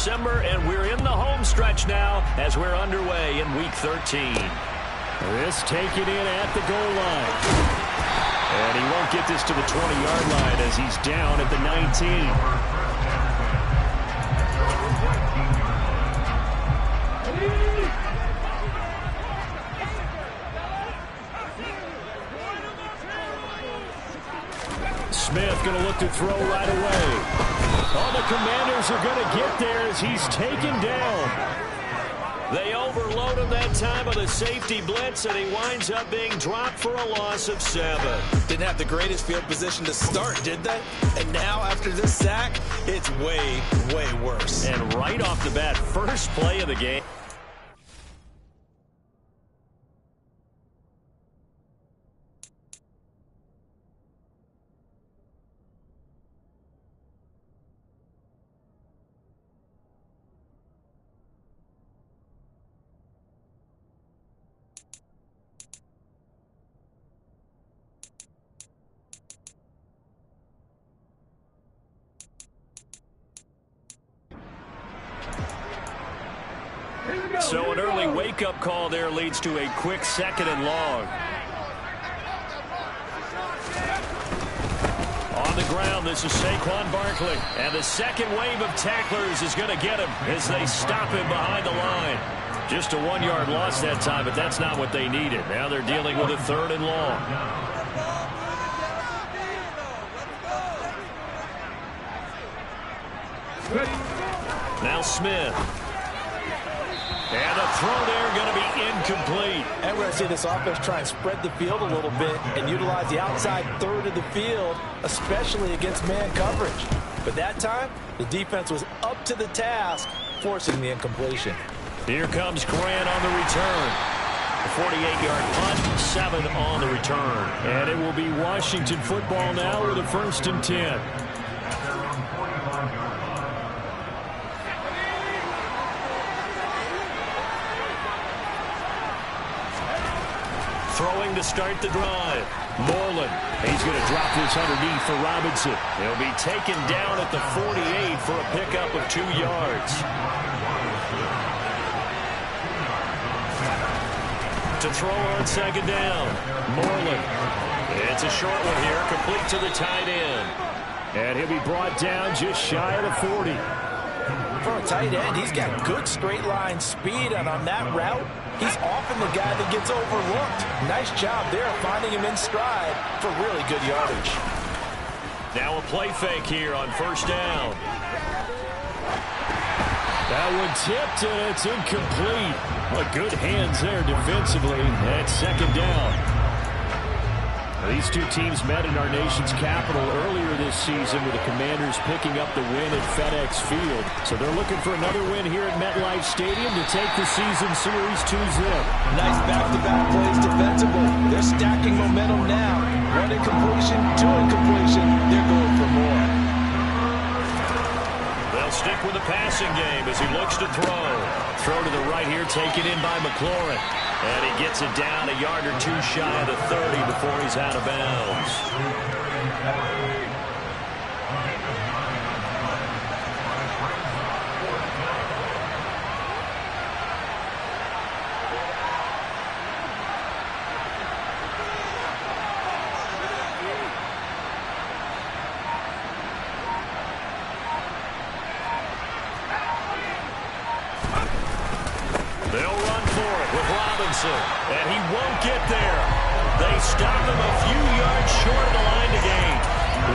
December, and we're in the home stretch now as we're underway in Week 13. This taken in at the goal line. And he won't get this to the 20-yard line as he's down at the 19. Smith going to look to throw right away. Oh, the Commanders are going to get there as he's taken down. They overload him that time of the safety blitz, and he winds up being dropped for a loss of 7. Didn't have the greatest field position to start, did they? And now, after this sack, it's way, way worse. And right off the bat, first play of the game. So an early wake-up call there leads to a quick 2nd and long. On the ground, this is Saquon Barkley. And the second wave of tacklers is going to get him as they stop him behind the line. Just a 1-yard loss that time, but that's not what they needed. Now they're dealing with a 3rd and long. Now Smith. And the throw there going to be incomplete. And we're going to see this offense try and spread the field a little bit and utilize the outside 3rd of the field, especially against man coverage. But that time, the defense was up to the task, forcing the incompletion. Here comes Grant on the return. A 48-yard punt, 7 on the return. And it will be Washington football now with a 1st and 10. Throwing to start the drive. Moreland. He's going to drop this underneath for Robinson. He'll be taken down at the 48 for a pickup of 2 yards. To throw on 2nd down. Moreland. It's a short one here, complete to the tight end. And he'll be brought down just shy of the 40. For a tight end, he's got good straight line speed, and on that route, he's often the guy that gets overlooked. Nice job there finding him in stride for really good yardage. Now a play fake here on 1st down. That one tipped, and it's incomplete. Well, good hands there defensively. And 2nd down. These two teams met in our nation's capital earlier this season with the Commanders picking up the win at FedEx Field. So they're looking for another win here at MetLife Stadium to take the season series 2-zip. Nice back-to-back plays defensively. They're stacking momentum now. 1 incompletion, 2 incompletion. They're going for more. They'll stick with the passing game as he looks to throw. Throw to the right here, taken in by McLaurin. And he gets it down a yard or 2 shy of the 30 before he's out of bounds. And he won't get there. They stop him a few yards short of the line to gain.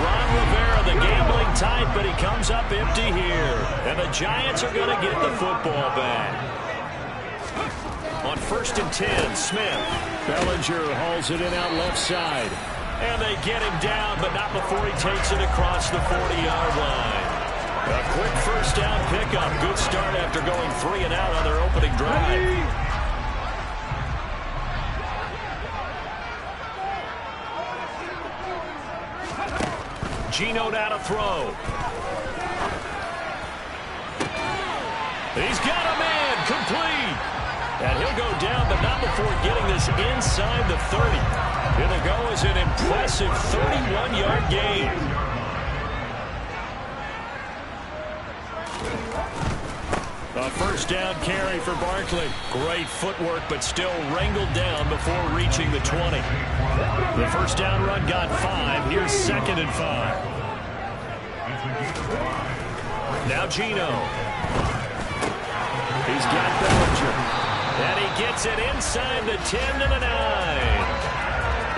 Ron Rivera, the gambling type, but he comes up empty here. And the Giants are going to get the football back. On 1st and 10, Smith. Bellinger hauls it in out left side. And they get him down, but not before he takes it across the 40-yard line. A quick 1st down pickup. Good start after going 3 and out on their opening drive. Geno now to throw. He's got a man, complete. And he'll go down, but not before getting this inside the 30. It'll go as an impressive 31-yard gain. A first down carry for Barkley. Great footwork, but still wrangled down before reaching the 20. The first down run got 5. Here's 2nd and 5. Now Geno. He's got Bellinger. And he gets it inside the 10 to the 9.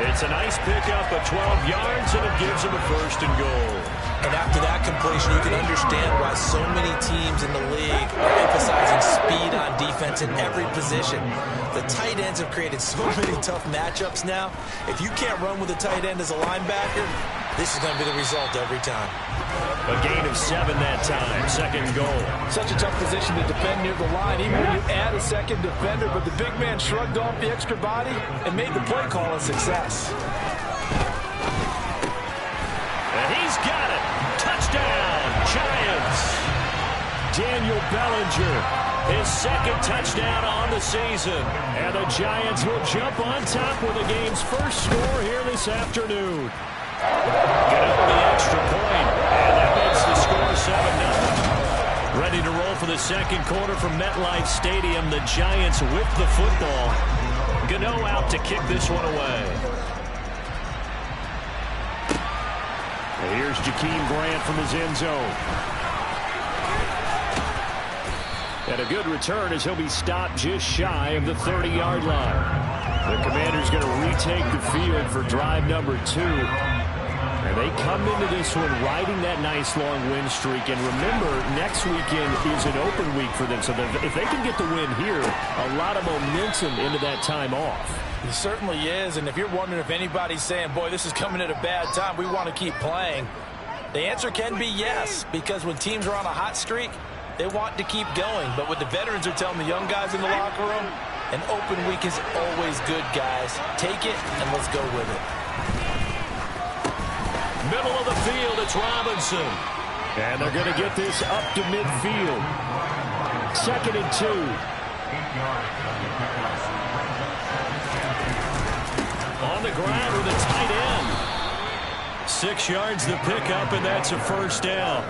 It's a nice pickup of 12 yards, and it gives him a 1st and goal. And after that completion, you can understand why so many teams in the league are emphasizing speed on defense in every position. The tight ends have created so many tough matchups now. If you can't run with a tight end as a linebacker, this is going to be the result every time. A gain of 7 that time. 2nd and goal. Such a tough position to defend near the line, even when you add a second defender. But the big man shrugged off the extra body and made the play call a success. And he's got it. Touchdown, Giants. Daniel Bellinger, his 2nd touchdown on the season. And the Giants will jump on top with the game's first score here this afternoon. Get over the extra point, and that makes the score 7-0. Ready to roll for the 2nd quarter from MetLife Stadium. The Giants with the football. Gano out to kick this one away. Here's Jakeem Grant from his end zone. And a good return as he'll be stopped just shy of the 30-yard line. The Commanders going to retake the field for drive number 2. And they come into this one riding that nice long win streak. And remember, next weekend is an open week for them. So if they can get the win here, a lot of momentum into that time off. It certainly is, and if you're wondering if anybody's saying, boy, this is coming at a bad time, we want to keep playing, the answer can be yes, because when teams are on a hot streak, they want to keep going. But what the veterans are telling the young guys in the locker room, an open week is always good, guys. Take it, and let's go with it. Middle of the field, it's Robinson. And they're going to get this up to midfield. 2nd and 2. On the ground with a tight end. 6 yards the pickup, and that's a first down.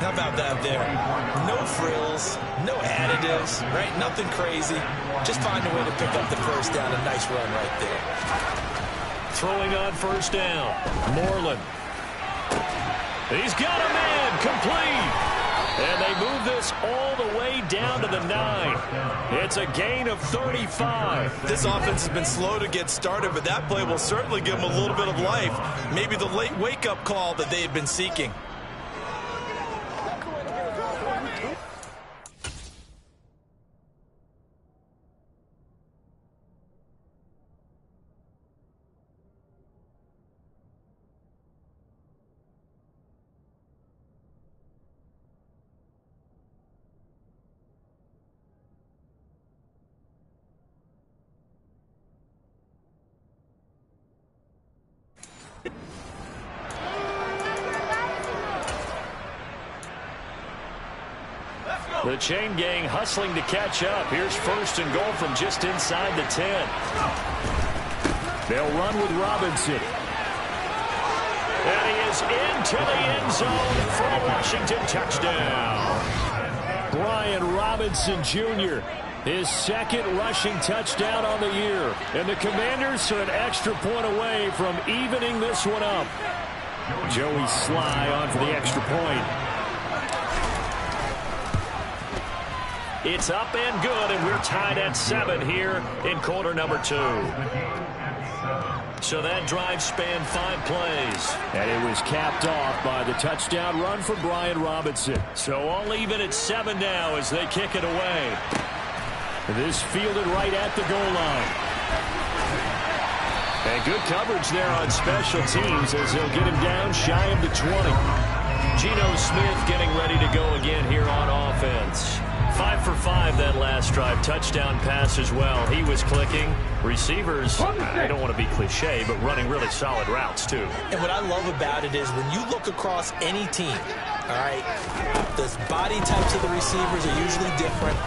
How about that there? No frills, no additives, right? Nothing crazy. Just find a way to pick up the first down. A nice run right there. Throwing on first down. Moreland. He's got a man complete. And they move this all the way down to the 9. It's a gain of 35. This offense has been slow to get started, but that play will certainly give them a little bit of life. Maybe the late wake-up call that they had been seeking. The chain gang hustling to catch up. Here's 1st and goal from just inside the 10. They'll run with Robinson. And he is into the end zone for a Washington touchdown. Brian Robinson Jr., his 2nd rushing touchdown on the year. And the Commanders are an extra point away from evening this one up. Joey Sly on for the extra point. It's up and good, and we're tied at 7 here in quarter number 2. So that drive spanned 5 plays. And it was capped off by the touchdown run for Brian Robinson. So all even at 7 now as they kick it away. This fielded right at the goal line. And good coverage there on special teams as they'll get him down shy of the 20. Geno Smith getting ready to go again here on offense. 5 for 5 that last drive. Touchdown pass as well. He was clicking. Receivers, I don't want to be cliche, but running really solid routes too. And what I love about it is when you look across any team, all right, the body types of the receivers are usually different.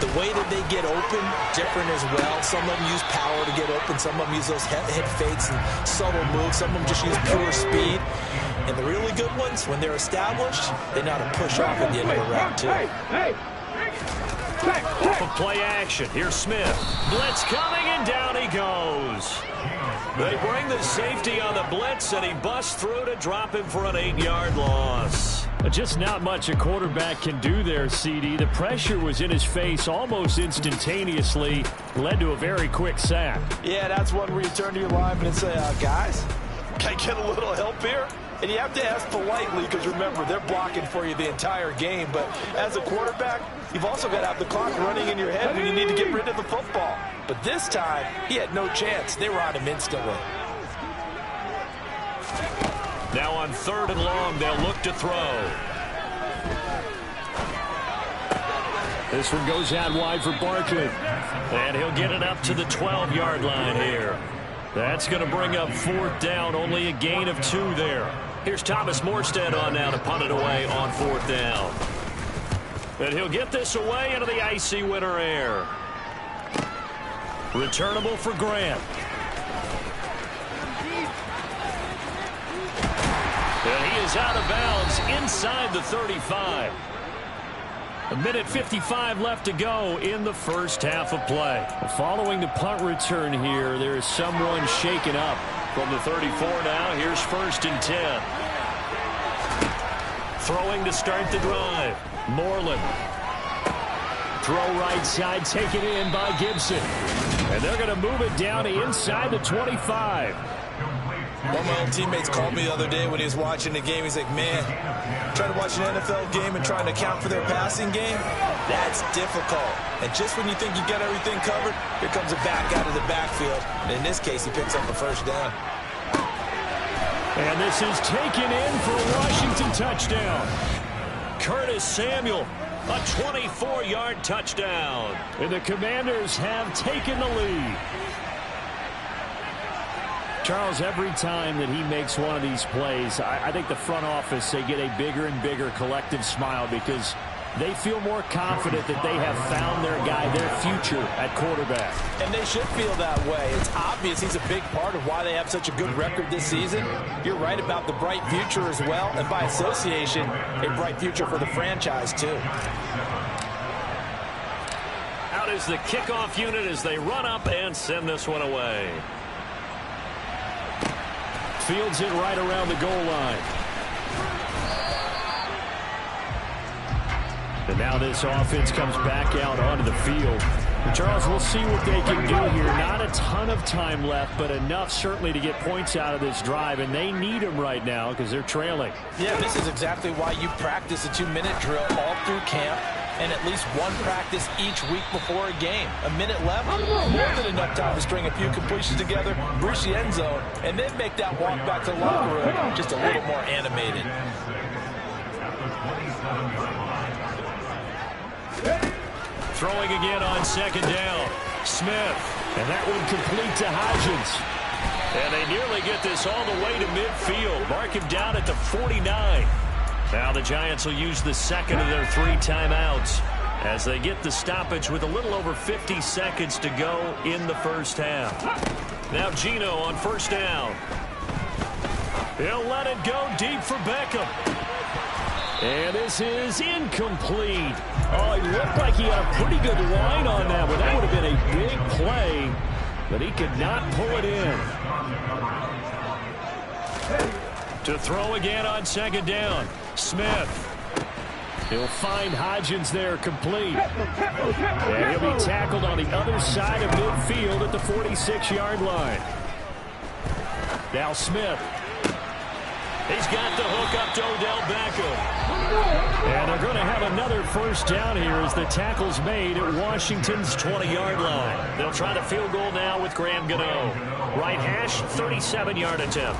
The way that they get open, different as well. Some of them use power to get open. Some of them use those head fakes and subtle moves. Some of them just use pure speed. And the really good ones, when they're established, they know how to push off at the end of the route too. Off of play action. Here's Smith. Blitz coming, and down he goes. They bring the safety on the blitz, and he busts through to drop him for an 8-yard loss. Just not much a quarterback can do there, CD. The pressure was in his face almost instantaneously. Led to a very quick sack. Yeah, that's one where you turn to your lineman and say, guys, can I get a little help here? And you have to ask politely because, remember, they're blocking for you the entire game. But as a quarterback, you've also got to have the clock running in your head when you need to get rid of the football. But this time, he had no chance. They were on him instantly. Now on 3rd and long, they'll look to throw. This one goes out wide for Barkley. And he'll get it up to the 12-yard line here. That's going to bring up 4th down, only a gain of 2 there. Here's Thomas Morstead on now to punt it away on 4th down. And he'll get this away into the icy winter air. Returnable for Grant. And he is out of bounds inside the 35. 1:55 left to go in the first half of play. Following the punt return here, there is someone shaken up. From the 34 now, here's 1st and 10. Throwing to start the drive. Moreland. Throw right side, taken in by Gibson. And they're going to move it down to inside the 25. One of my own teammates called me the other day when he was watching the game. He's like, man, trying to watch an NFL game and trying to account for their passing game, that's difficult. And just when you think you got everything covered, here comes a back out of the backfield. And in this case, he picks up a 1st down. And this is taken in for a Washington touchdown. Curtis Samuel, a 24-yard touchdown. And the Commanders have taken the lead. Charles, every time that he makes one of these plays, I think the front office, they get a bigger and bigger collective smile because they feel more confident that they have found their guy, their future at quarterback. And they should feel that way. It's obvious he's a big part of why they have such a good record this season. You're right about the bright future as well, and by association, a bright future for the franchise too. Out is the kickoff unit as they run up and send this one away. Fields it right around the goal line. And now this offense comes back out onto the field. And Charles, we'll see what they can do here. Not a ton of time left, but enough certainly to get points out of this drive. And they need them right now because they're trailing. Yeah, this is exactly why you practice a 2-minute drill all through camp and at least one practice each week before a game. A minute left, more than enough time to string a few completions together, breach the end zone, and then make that walk back to the locker room just a little more animated. Throwing again on 2nd down. Smith. And that one complete to Hodgins. And they nearly get this all the way to midfield. Mark him down at the 49. Now the Giants will use the 2nd of their 3 timeouts as they get the stoppage with a little over 50 seconds to go in the first half. Now Geno on 1st down. He'll let it go deep for Beckham. And this is incomplete. Oh, it looked like he had a pretty good line on that, but that would have been a big play. But he could not pull it in. To throw again on 2nd down. Smith. He'll find Hodgins there complete. And he'll be tackled on the other side of midfield at the 46-yard line. Now Smith. He's got the hook up to Odell Beckham. And they're going to have another 1st down here as the tackle's made at Washington's 20-yard line. They'll try the field goal now with Graham Gano. Right hash, 37-yard attempt.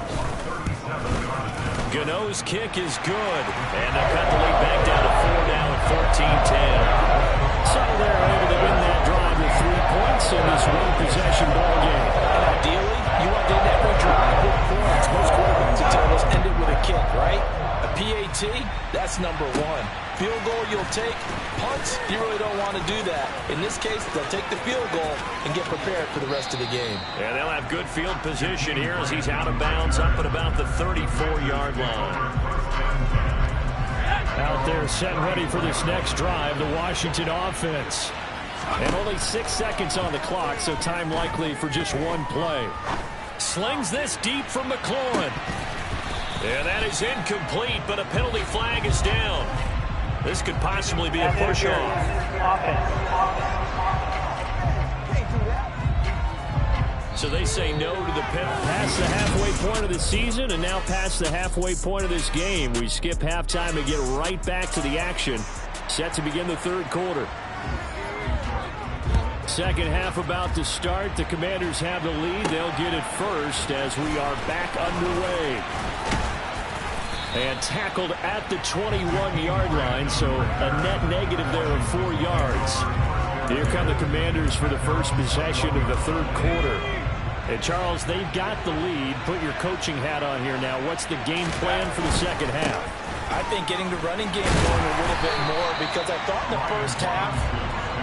Gano's kick is good. And they'll cut the lead back down to 4 now at 14-10. So they're able to win that drive with 3 points in this one-possession ball game. And ideally, you want to end every drive with points. Most quarterbacks and tables end it with a kick, right? A PAT, that's number 1. Field goal you'll take. Punts, you really don't want to do that. In this case, they'll take the field goal and get prepared for the rest of the game. And they'll have good field position here as he's out of bounds up at about the 34-yard line. Out there set ready for this next drive, the Washington offense. And only 6 seconds on the clock, so time likely for just one play. Slings this deep from McLaurin. Yeah, that is incomplete, but a penalty flag is down. This could possibly be a push-off. So they say no to the penalty. Past the halfway point of the season and now past the halfway point of this game. We skip halftime and get right back to the action. Set to begin the third quarter. Second half about to start. The Commanders have the lead. They'll get it first as we are back underway. And tackled at the 21-yard line, so a net negative there of 4 yards. Here come the Commanders for the first possession of the third quarter. And Charles, they've got the lead. Put your coaching hat on here now. What's the game plan for the second half? I think getting the running game going a little bit more, because I thought in the first half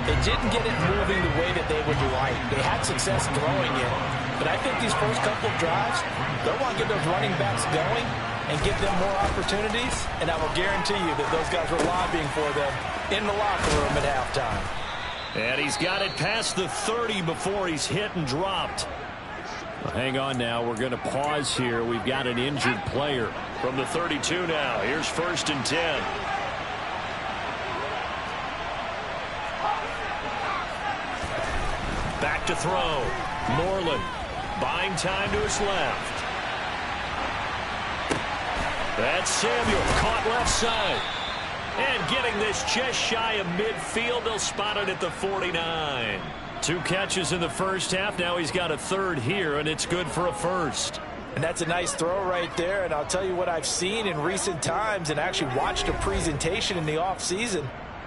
they didn't get it moving the way that they would like. They had success throwing it, but I think these first couple of drives, they'll want to get those running backs going and give them more opportunities, and I will guarantee you that those guys were lobbying for them in the locker room at halftime. And he's got it past the 30 before he's hit and dropped. Well, hang on now. We're going to pause here. We've got an injured player. From the 32 now. Here's 1st and 10. Back to throw. Moreland buying time to his left. That's Samuel caught left side. And getting this just shy of midfield. They'll spot it at the 49. 2 catches in the first half. Now he's got a third here, and it's good for a first. And that's a nice throw right there. And I'll tell you what I've seen in recent times, and actually watched a presentation in the offseason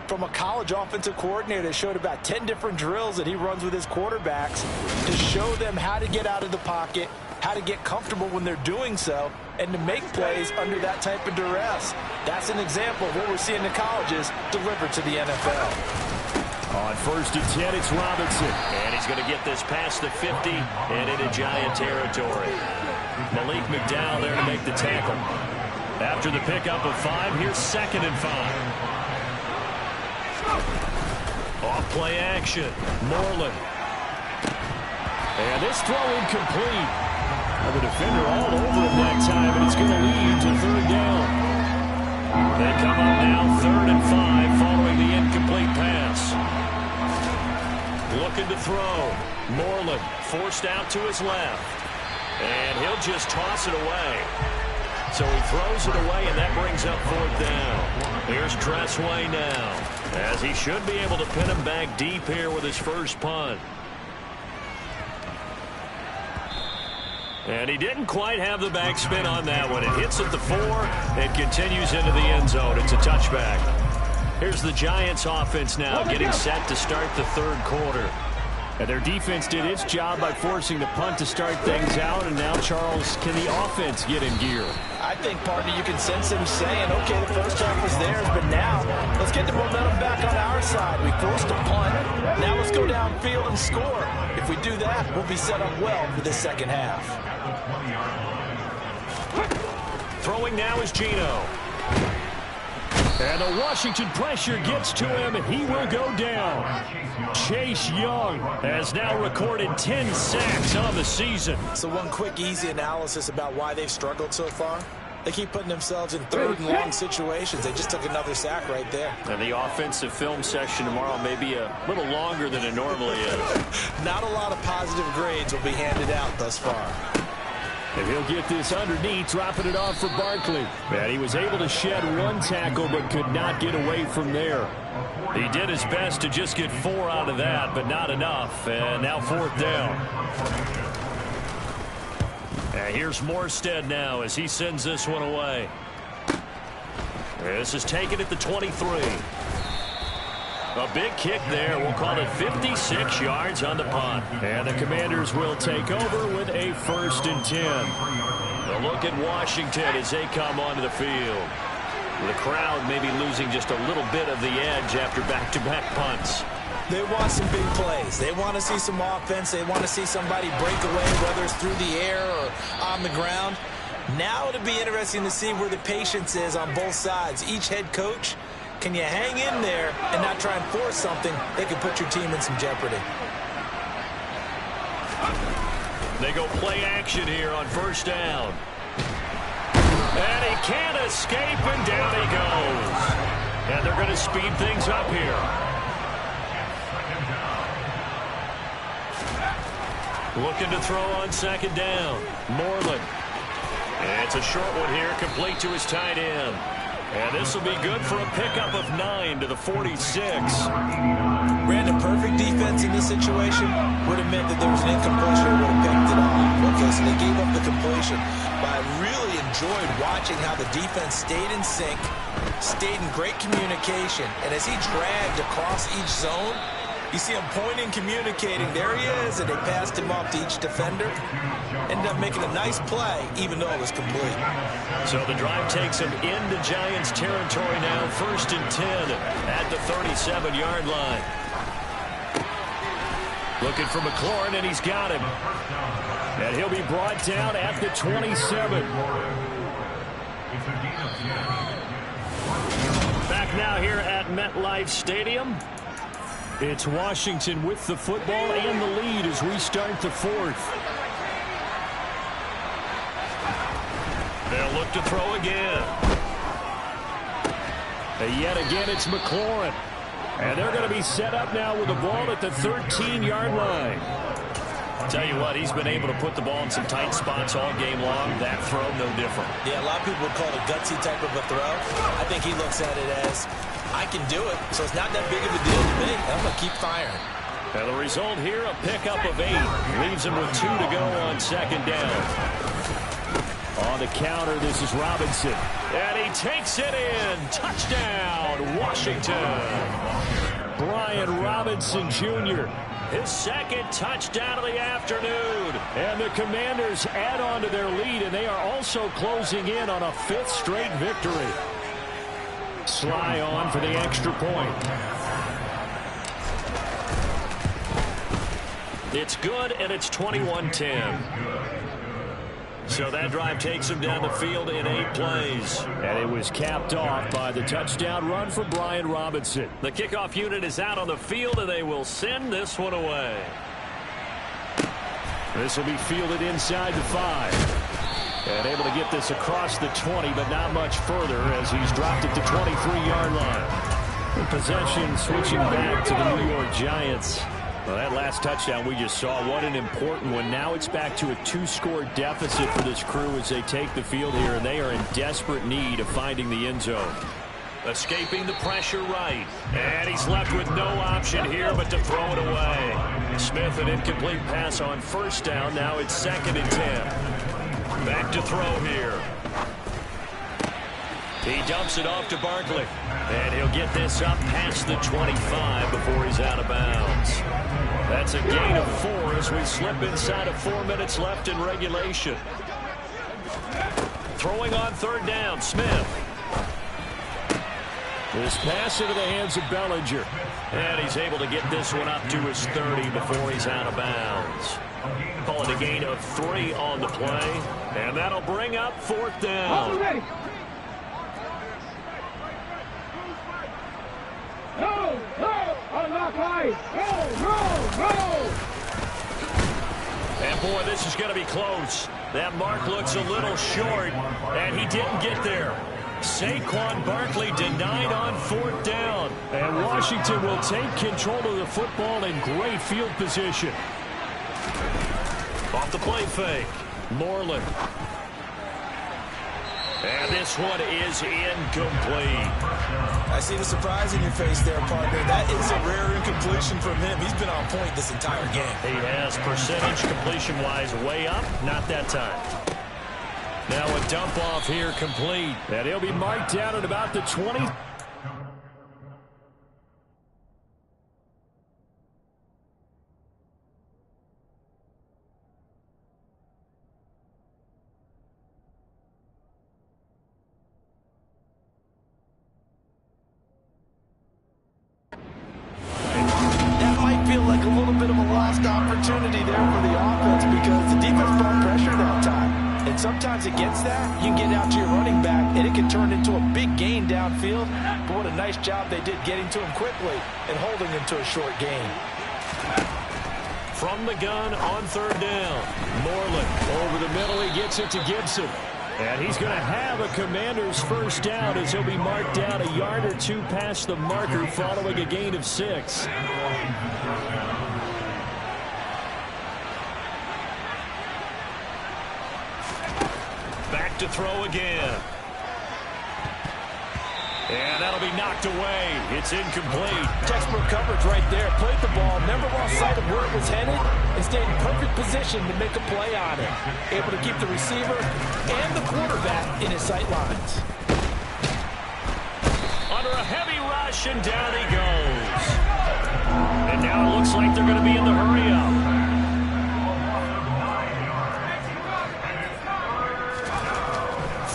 from a college offensive coordinator that showed about 10 different drills that he runs with his quarterbacks to show them how to get out of the pocket, how to get comfortable when they're doing so, and to make plays under that type of duress. That's an example of what we're seeing in colleges delivered to the NFL. On 1st and 10, it's Robinson. And he's going to get this past the 50 and into Giant territory. Malik McDowell there to make the tackle. After the pickup of 5, here's 2nd and 5. Off play action. Moreland. And this throw incomplete. Well, the defender all over him that time, and it's going to lead to 3rd down. They come up now 3rd and 5 following the incomplete pass. Looking to throw. Moreland forced out to his left. And he'll just toss it away. So he throws it away, and that brings up 4th down. Here's Tressway now, as he should be able to pin him back deep here with his first punt. And he didn't quite have the backspin on that one. It hits at the 4. It continues into the end zone. It's a touchback. Here's the Giants offense now getting set to start the third quarter. And their defense did its job by forcing the punt to start things out. And now, Charles, can the offense get in gear? I think, partner, you can sense them saying, okay, the first half was theirs, but now let's get the momentum back on our side. We forced a punt. Now let's go downfield and score. If we do that, we'll be set up well for the second half. Throwing now is Geno. And the Washington pressure gets to him, and he will go down. Chase Young has now recorded 10 sacks on the season. So one quick, easy analysis about why they've struggled so far. They keep putting themselves in 3rd and long situations. They just took another sack right there. And the offensive film session tomorrow may be a little longer than it normally is. Not a lot of positive grades will be handed out thus far. And he'll get this underneath, dropping it off for Barkley. And he was able to shed 1 tackle, but could not get away from there. He did his best to just get 4 out of that, but not enough. And now 4th down. And here's Morstead now as he sends this one away. This is taken at the 23. A big kick there. We'll call it 56 yards on the punt. And the Commanders will take over with a 1st and 10. A look at Washington as they come onto the field. The crowd maybe losing just a little bit of the edge after back-to-back punts. They want some big plays. They want to see some offense. They want to see somebody break away, whether it's through the air or on the ground. Now it'll be interesting to see where the patience is on both sides. Each head coach, can you hang in there and not try and force something that could put your team in some jeopardy? They go play action here on first down. And he can't escape, and down he goes. And they're going to speed things up here. Looking to throw on second down. Moreland. And it's a short one here, complete to his tight end. And this will be good for a pickup of 9 to the 46. Brandon, perfect defense in this situation would have meant that there was an incompletion and would have picked it off. Okay, so they gave up the completion. But I really enjoyed watching how the defense stayed in sync, stayed in great communication. And as he dragged across each zone, you see him pointing, communicating. There he is, and they passed him off to each defender. Ended up making a nice play, even though it was complete. So the drive takes him into Giants territory now, 1st and 10 at the 37-yard line. Looking for McLaurin, and he's got him. And he'll be brought down at the 27. Back now here at MetLife Stadium. It's Washington with the football and the lead as we start the 4th. They'll look to throw again. And yet again, it's McLaurin. And they're going to be set up now with the ball at the 13-yard line. I'll tell you what, he's been able to put the ball in some tight spots all game long. That throw, no different. Yeah, a lot of people would call it a gutsy type of a throw. I think he looks at it as, I can do it, so it's not that big of a deal to me. I'm going to keep firing. And the result here, a pickup of 8. Leaves him with 2 to go on second down. On the counter, this is Robinson. And he takes it in. Touchdown, Washington. Brian Robinson Jr., his second touchdown of the afternoon. And the Commanders add on to their lead, and they are also closing in on a 5th straight victory. Sly on for the extra point. It's good, and it's 21-10. So that drive takes him down the field in 8 plays. And it was capped off by the touchdown run for Brian Robinson. The kickoff unit is out on the field, and they will send this one away. This will be fielded inside the 5. And able to get this across the 20, but not much further as he's dropped at the 23-yard line. The possession switching back to the New York Giants. Well, that last touchdown we just saw, what an important one. Now it's back to a 2-score deficit for this crew as they take the field here, and they are in desperate need of finding the end zone. Escaping the pressure right. And he's left with no option here but to throw it away. Smith, an incomplete pass on first down. Now it's 2nd and 10. Back to throw here. He dumps it off to Barkley. And he'll get this up past the 25 before he's out of bounds. That's a gain of 4 as we slip inside of 4 minutes left in regulation. Throwing on 3rd down, Smith. This pass into the hands of Bellinger. And he's able to get this one up to his 30 before he's out of bounds. Call it a gain of 3 on the play. And that'll bring up 4th down. And boy, this is going to be close. That mark looks a little short, and he didn't get there. Saquon Barkley denied on 4th down. And Washington will take control of the football in great field position. Off the play fake. Moreland. And this one is incomplete. I see the surprise in your face there, partner. That is a rare incompletion from him. He's been on point this entire game. He has percentage completion-wise way up. Not that time. Now a dump off here complete. And he'll be marked down at about the 20. Like a little bit of a lost opportunity there for the offense because the defense brought pressure that time. And sometimes against that, you can get out to your running back, and it can turn into a big gain downfield. But what a nice job they did getting to him quickly and holding him to a short gain. From the gun on third down. Moreland over the middle. He gets it to Gibson. And he's going to have a Commander's first down as he'll be marked down a yard or two past the marker following a gain of 6. Back to throw again. And that'll be knocked away. It's incomplete. Textbook coverage right there. Played the ball, never lost sight of where it was headed, and stayed in perfect position to make a play on it. Able to keep the receiver and the quarterback in his sight lines. Under a heavy rush, and down he goes. And now it looks like they're going to be in the hurry-up.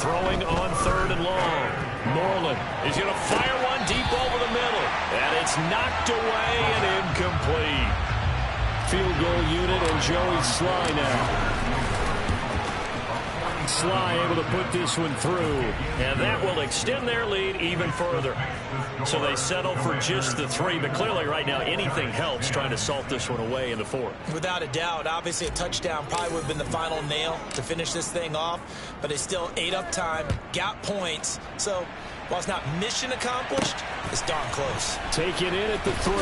Throwing on third and long. Moreland is going to fire one deep over the middle. And it's knocked away and incomplete. Field goal unit and Joey Sly now. Sly able to put this one through. And that will extend their lead even further. So they settle for just the 3. But clearly right now anything helps trying to salt this one away in the 4th. Without a doubt. Obviously a touchdown probably would have been the final nail to finish this thing off. But they still ate up time, got points. So while it's not mission accomplished, it's darn close. Taken in at the 3.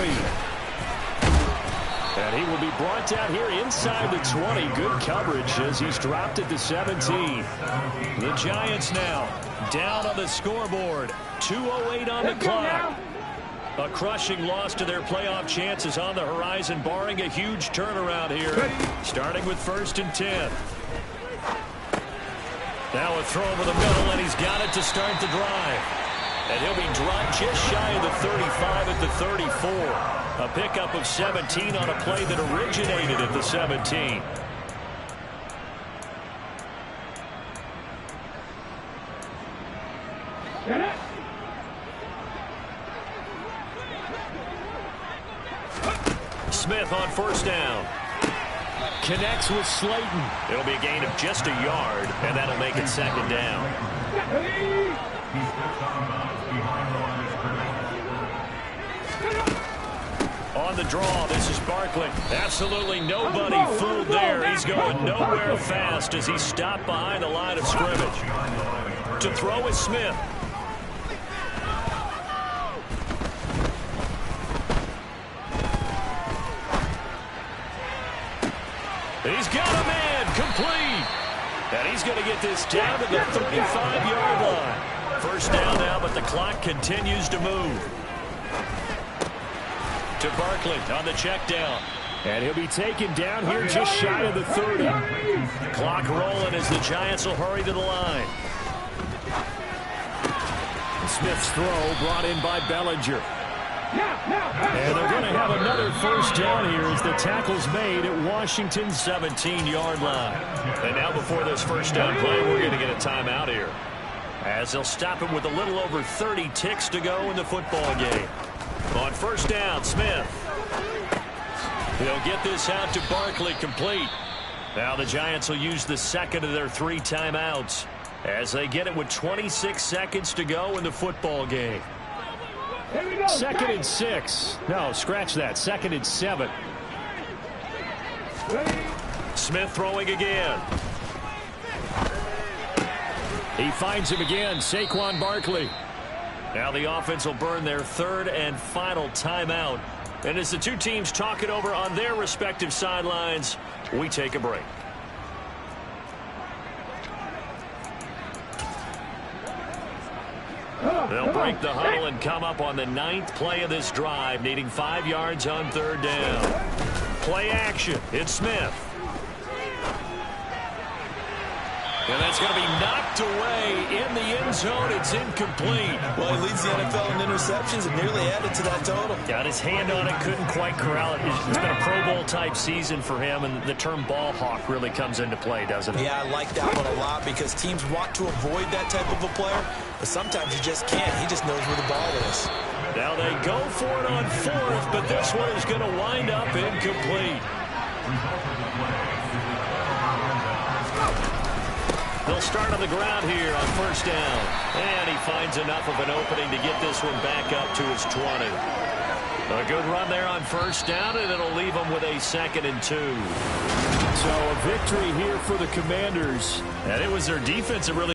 And he will be brought down here inside the 20. Good coverage as he's dropped at the 17. The Giants now down on the scoreboard. 2:08 on the clock. A crushing loss to their playoff chances on the horizon, barring a huge turnaround here. Starting with 1st and 10. Now a throw over the middle, and he's got it to start the drive. And he'll be dropped just shy of the 35 at the 34. A pickup of 17 on a play that originated at the 17. Smith on first down. Connects with Slayton. It'll be a gain of just a yard, and that'll make it 2nd down. On the draw, this is Barkley. Absolutely nobody fooled there. He's going nowhere fast as he's stopped behind the line of scrimmage. To throw is Smith. He's got a man, complete. And he's going to get this down to the 35-yard line. First down now, but the clock continues to move. To Barkley on the check down. And he'll be taken down here just shy of the 30. Clock rolling as the Giants will hurry to the line. Smith's throw brought in by Bellinger. And they're going to have another first down here as the tackle's made at Washington's 17-yard line. And now before this first down play, we're going to get a timeout here, as they'll stop it with a little over 30 ticks to go in the football game. On first down, Smith. They'll get this out to Barkley, complete. Now the Giants will use the second of their 3 timeouts as they get it with 26 seconds to go in the football game. 2nd and 6. No, scratch that. 2nd and 7. Smith throwing again. He finds him again. Saquon Barkley. Now the offense will burn their 3rd and final timeout. And as the two teams talk it over on their respective sidelines, we take a break. They'll break the huddle and come up on the 9th play of this drive, needing 5 yards on 3rd down. Play action. It's Smith. And that's going to be knocked away in the end zone. It's incomplete. Well, he leads the NFL in interceptions and nearly added to that total. Got his hand on it, couldn't quite corral it. It's been a Pro Bowl-type season for him, and the term ball hawk really comes into play, doesn't it? Yeah, I like that one a lot because teams want to avoid that type of a player, but sometimes you just can't. He just knows where the ball is. Now they go for it on 4th, but this one is going to wind up incomplete. They'll start on the ground here on first down. And he finds enough of an opening to get this one back up to his 20. A good run there on first down, and it'll leave them with a 2nd and 2. So a victory here for the Commanders. And it was their defense that really